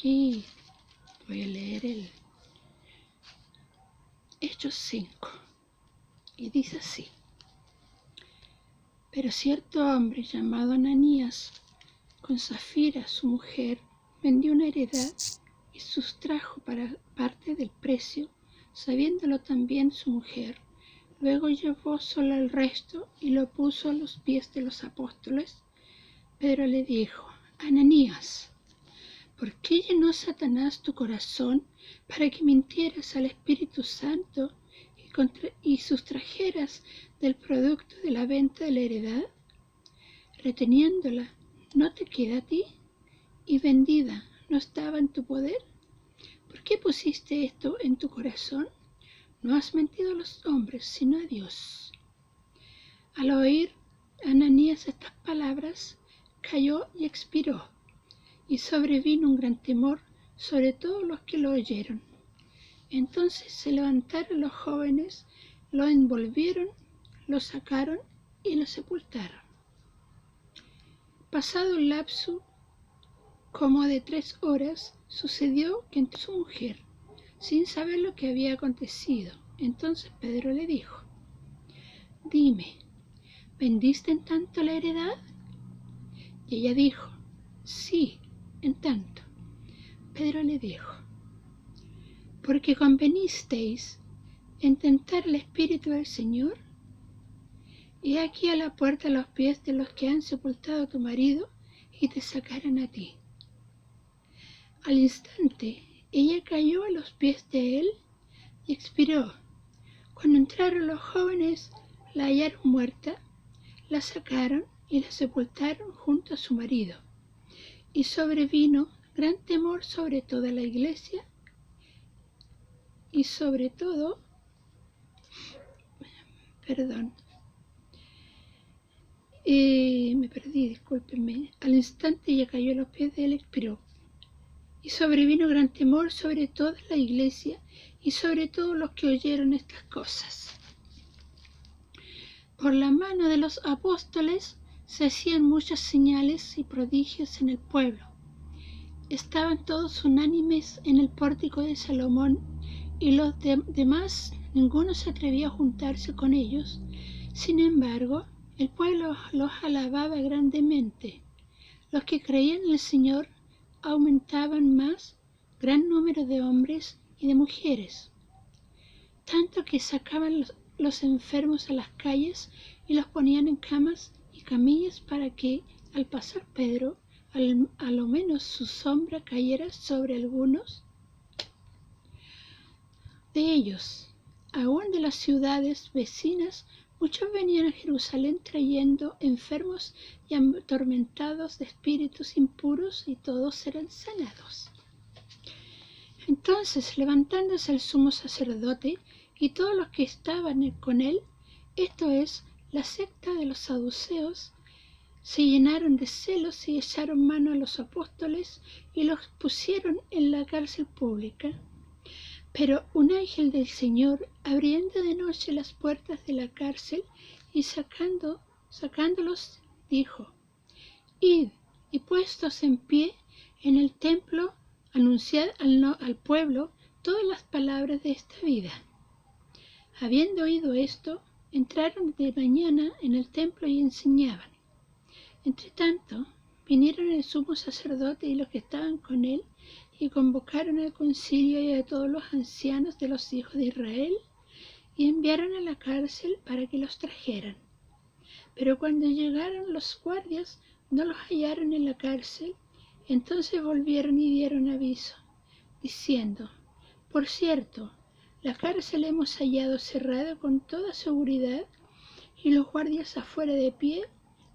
Y voy a leer el Hechos 5. Y dice así: Pero cierto hombre llamado Ananías, con Safira su mujer, vendió una heredad y sustrajo parte del precio, sabiéndolo también su mujer. Luego llevó solo el resto y lo puso a los pies de los apóstoles. Pedro le dijo: Ananías, ¿por qué llenó Satanás tu corazón para que mintieras al Espíritu Santo y sustrajeras del producto de la venta de la heredad? Reteniéndola, ¿no te queda a ti? Y vendida, ¿no estaba en tu poder? ¿Por qué pusiste esto en tu corazón? No has mentido a los hombres, sino a Dios. Al oír Ananías estas palabras, cayó y expiró, y sobrevino un gran temor sobre todos los que lo oyeron. Entonces se levantaron los jóvenes, lo envolvieron, lo sacaron y lo sepultaron. Pasado el lapso como de 3 horas, sucedió que entró su mujer, sin saber lo que había acontecido. Entonces Pedro le dijo: Dime, ¿vendiste en tanto la heredad? Y ella dijo: Sí, en tanto. Pedro le dijo: ¿Porque convenisteis en tentar el Espíritu del Señor? He aquí a la puerta los pies de los que han sepultado a tu marido y te sacarán a ti. Al instante ella cayó a los pies de él y expiró. Cuando entraron los jóvenes, la hallaron muerta, la sacaron y la sepultaron junto a su marido. Y sobrevino gran temor sobre toda la iglesia y sobre todo, me perdí, discúlpenme. Al instante ella cayó a los pies de él y expiró. Y sobrevino gran temor sobre toda la iglesia y sobre todos los que oyeron estas cosas. Por la mano de los apóstoles se hacían muchas señales y prodigios en el pueblo. Estaban todos unánimes en el pórtico de Salomón, y los demás ninguno se atrevía a juntarse con ellos. Sin embargo, el pueblo los alababa grandemente. Los que creían en el Señor aumentaban más, gran número de hombres y de mujeres, tanto que sacaban los enfermos a las calles y los ponían en camas y camillas para que, al pasar Pedro, a lo menos su sombra cayera sobre algunos de ellos. Aún de las ciudades vecinas, muchos venían a Jerusalén trayendo enfermos y atormentados de espíritus impuros, y todos eran sanados. Entonces, levantándose el sumo sacerdote y todos los que estaban con él, esto es, la secta de los saduceos, se llenaron de celos y echaron mano a los apóstoles y los pusieron en la cárcel pública. Pero un ángel del Señor, abriendo de noche las puertas de la cárcel y sacándolos, dijo: Id, y puestos en pie en el templo, anunciad al pueblo todas las palabras de esta vida. Habiendo oído esto, entraron de mañana en el templo y enseñaban. Entretanto, vinieron el sumo sacerdote y los que estaban con él, y convocaron al concilio y a todos los ancianos de los hijos de Israel, y enviaron a la cárcel para que los trajeran. Pero cuando llegaron los guardias, no los hallaron en la cárcel. Entonces volvieron y dieron aviso, diciendo: Por cierto, la cárcel hemos hallado cerrada con toda seguridad, y los guardias afuera de pie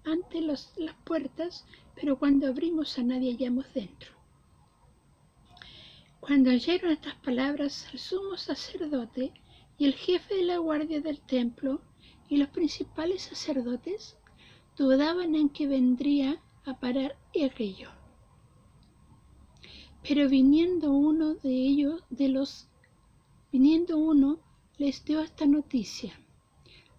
ante las puertas, pero cuando abrimos a nadie hallamos dentro. Cuando oyeron estas palabras, el sumo sacerdote y el jefe de la guardia del templo y los principales sacerdotes dudaban en que vendría a parar aquello. Pero viniendo uno, les dio esta noticia: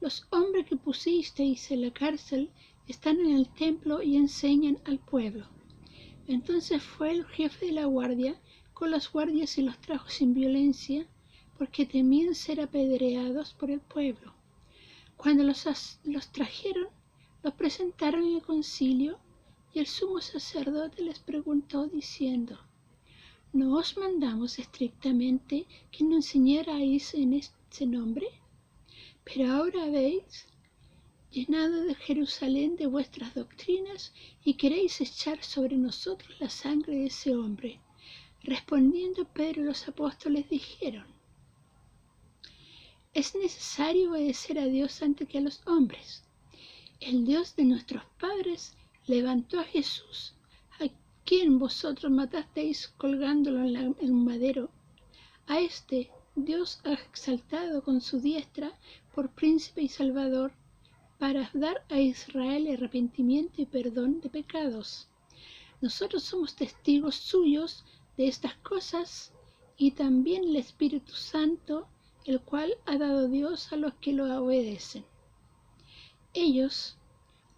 Los hombres que pusisteis en la cárcel están en el templo y enseñan al pueblo. Entonces fue el jefe de la guardia con los guardias y los trajo sin violencia, porque temían ser apedreados por el pueblo. Cuando los trajeron, los presentaron en el concilio, y el sumo sacerdote les preguntó diciendo: ¿No os mandamos estrictamente que no enseñarais en este nombre? Pero ahora habéis llenado de Jerusalén de vuestras doctrinas y queréis echar sobre nosotros la sangre de ese hombre. Respondiendo Pedro y los apóstoles dijeron: es necesario obedecer a Dios antes que a los hombres. El Dios de nuestros padres levantó a Jesús, a quien vosotros matasteis colgándolo en un madero. A este Dios ha exaltado con su diestra por príncipe y salvador, para dar a Israel arrepentimiento y perdón de pecados. Nosotros somos testigos suyos de estas cosas, y también el Espíritu Santo, el cual ha dado Dios a los que lo obedecen. Ellos,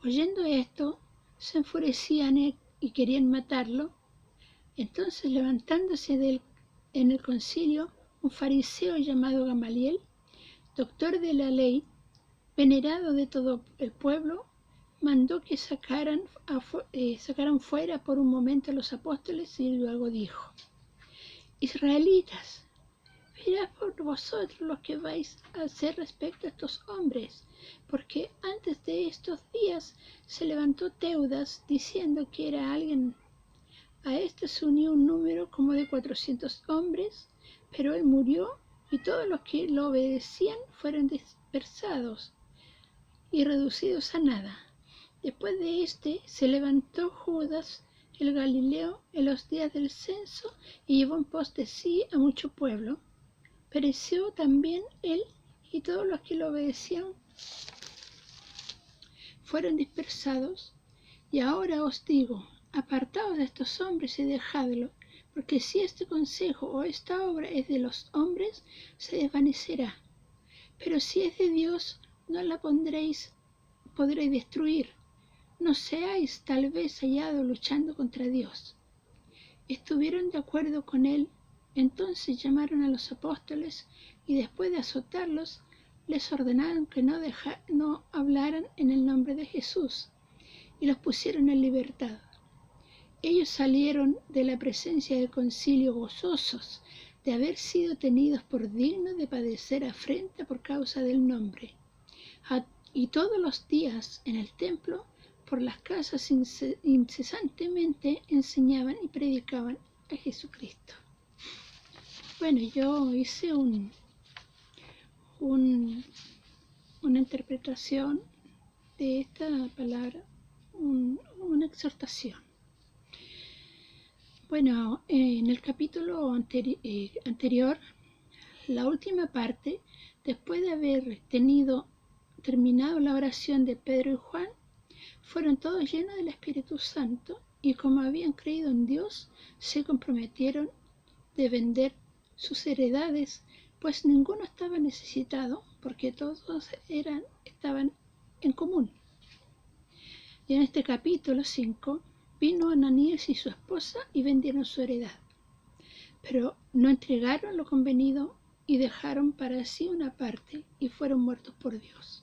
oyendo esto, se enfurecían y querían matarlo. Entonces, levantándose en el concilio, un fariseo llamado Gamaliel, doctor de la ley, venerado de todo el pueblo, mandó que sacaran fuera por un momento a los apóstoles, y luego dijo: Israelitas, mirad por vosotros lo que vais a hacer respecto a estos hombres, porque antes de estos días se levantó Teudas diciendo que era alguien. A este se unió un número como de 400 hombres, pero él murió, y todos los que lo obedecían fueron dispersados y reducidos a nada. Después de este se levantó Judas el Galileo en los días del censo y llevó en pos de sí a mucho pueblo. Pereció también él, y todos los que lo obedecían fueron dispersados. Y ahora os digo: apartaos de estos hombres y dejadlo, porque si este consejo o esta obra es de los hombres, se desvanecerá. Pero si es de Dios, no la podréis destruir. No seáis tal vez hallados luchando contra Dios. Estuvieron de acuerdo con él. Entonces llamaron a los apóstoles, y después de azotarlos, les ordenaron que no hablaran en el nombre de Jesús, y los pusieron en libertad. Ellos salieron de la presencia del concilio gozosos de haber sido tenidos por dignos de padecer afrenta por causa del nombre. Y todos los días en el templo, por las casas, incesantemente enseñaban y predicaban a Jesucristo. Bueno, yo hice una interpretación de esta palabra, una exhortación. Bueno, en el capítulo anterior, la última parte, después de haber terminado la oración de Pedro y Juan, fueron todos llenos del Espíritu Santo, y como habían creído en Dios, se comprometieron de vender sus heredades, pues ninguno estaba necesitado, porque todos estaban en común. Y en este capítulo 5 vino Ananías y su esposa y vendieron su heredad, pero no entregaron lo convenido y dejaron para sí una parte, y fueron muertos por Dios.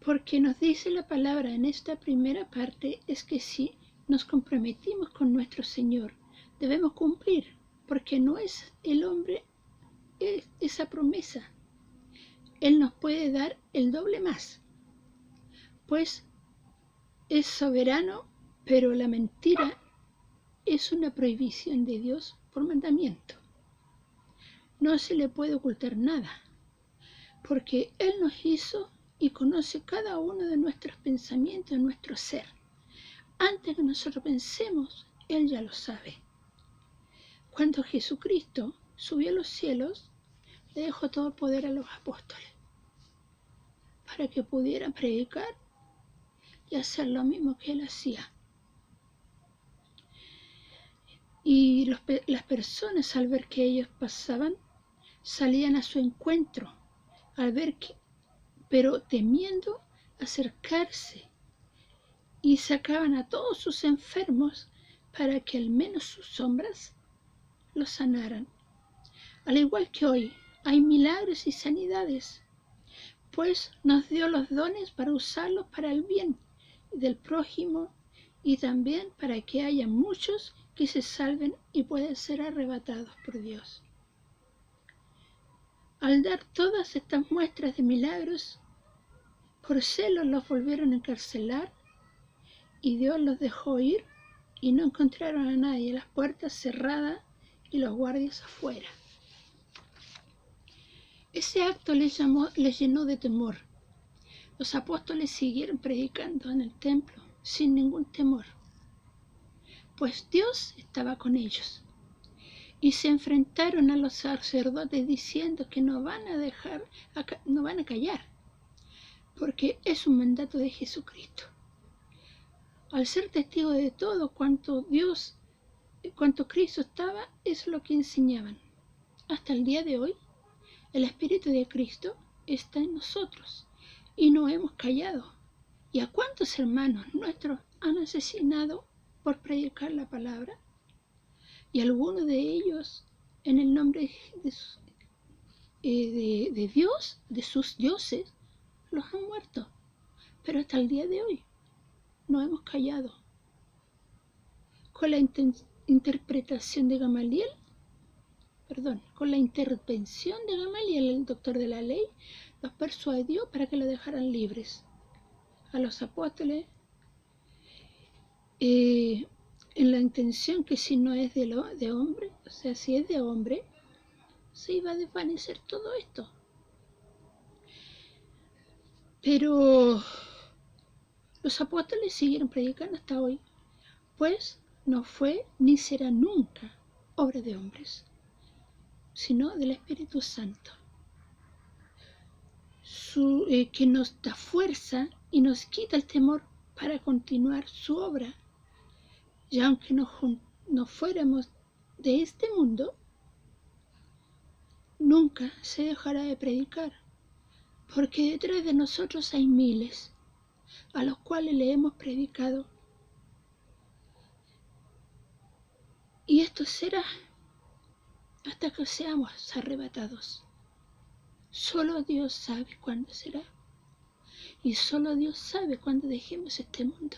Porque nos dice la palabra en esta primera parte es que si nos comprometimos con nuestro Señor, debemos cumplir, porque no es el hombre esa promesa. Él nos puede dar el doble más, pues es soberano, pero la mentira es una prohibición de Dios por mandamiento. No se le puede ocultar nada, porque Él nos hizo y conoce cada uno de nuestros pensamientos, nuestro ser. Antes que nosotros pensemos, Él ya lo sabe. Cuando Jesucristo subió a los cielos, le dejó todo el poder a los apóstoles para que pudieran predicar y hacer lo mismo que Él hacía. Y las personas, al ver que ellos pasaban, salían a su encuentro, pero temiendo acercarse y sacaban a todos sus enfermos para que al menos sus sombras los sanaran. Al igual que hoy, hay milagros y sanidades, pues nos dio los dones para usarlos para el bien del prójimo y también para que haya muchos que se salven y puedan ser arrebatados por Dios. Al dar todas estas muestras de milagros, por celos los volvieron a encarcelar y Dios los dejó ir y no encontraron a nadie, las puertas cerradas y los guardias afuera. Ese acto les llenó de temor. Los apóstoles siguieron predicando en el templo sin ningún temor, pues Dios estaba con ellos. Y se enfrentaron a los sacerdotes diciendo que no van a callar, porque es un mandato de Jesucristo. Al ser testigo de todo cuanto Cristo estaba, es lo que enseñaban. Hasta el día de hoy, el Espíritu de Cristo está en nosotros y no hemos callado. ¿Y a cuántos hermanos nuestros han asesinado por predicar la palabra? Y algunos de ellos, en el nombre de Dios, de sus dioses, los han muerto. Pero hasta el día de hoy no hemos callado. Con la intervención de Gamaliel, el doctor de la ley, los persuadió para que lo dejaran libres. A los apóstoles, en la intención que si no es de hombre, o sea, si es de hombre, se iba a desvanecer todo esto. Pero los apóstoles siguieron predicando hasta hoy, pues no fue ni será nunca obra de hombres, sino del Espíritu Santo, que nos da fuerza y nos quita el temor para continuar su obra. Y aunque no fuéramos de este mundo, nunca se dejará de predicar, porque detrás de nosotros hay miles a los cuales le hemos predicado. Y esto será hasta que seamos arrebatados. Solo Dios sabe cuándo será. Y solo Dios sabe cuándo dejemos este mundo.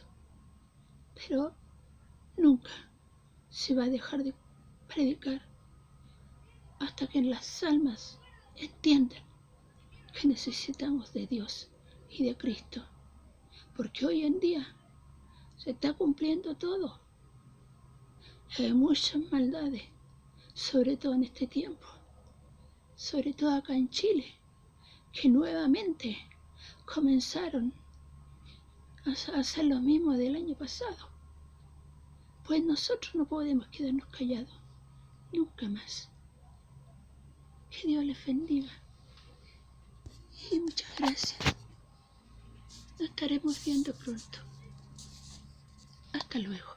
Pero nunca se va a dejar de predicar hasta que las almas entiendan que necesitamos de Dios y de Cristo. Porque hoy en día se está cumpliendo todo. Hay muchas maldades, sobre todo en este tiempo, sobre todo acá en Chile, que nuevamente comenzaron a hacer lo mismo del año pasado. Pues nosotros no podemos quedarnos callados, nunca más. Que Dios les bendiga. Y muchas gracias. Nos estaremos viendo pronto. Hasta luego.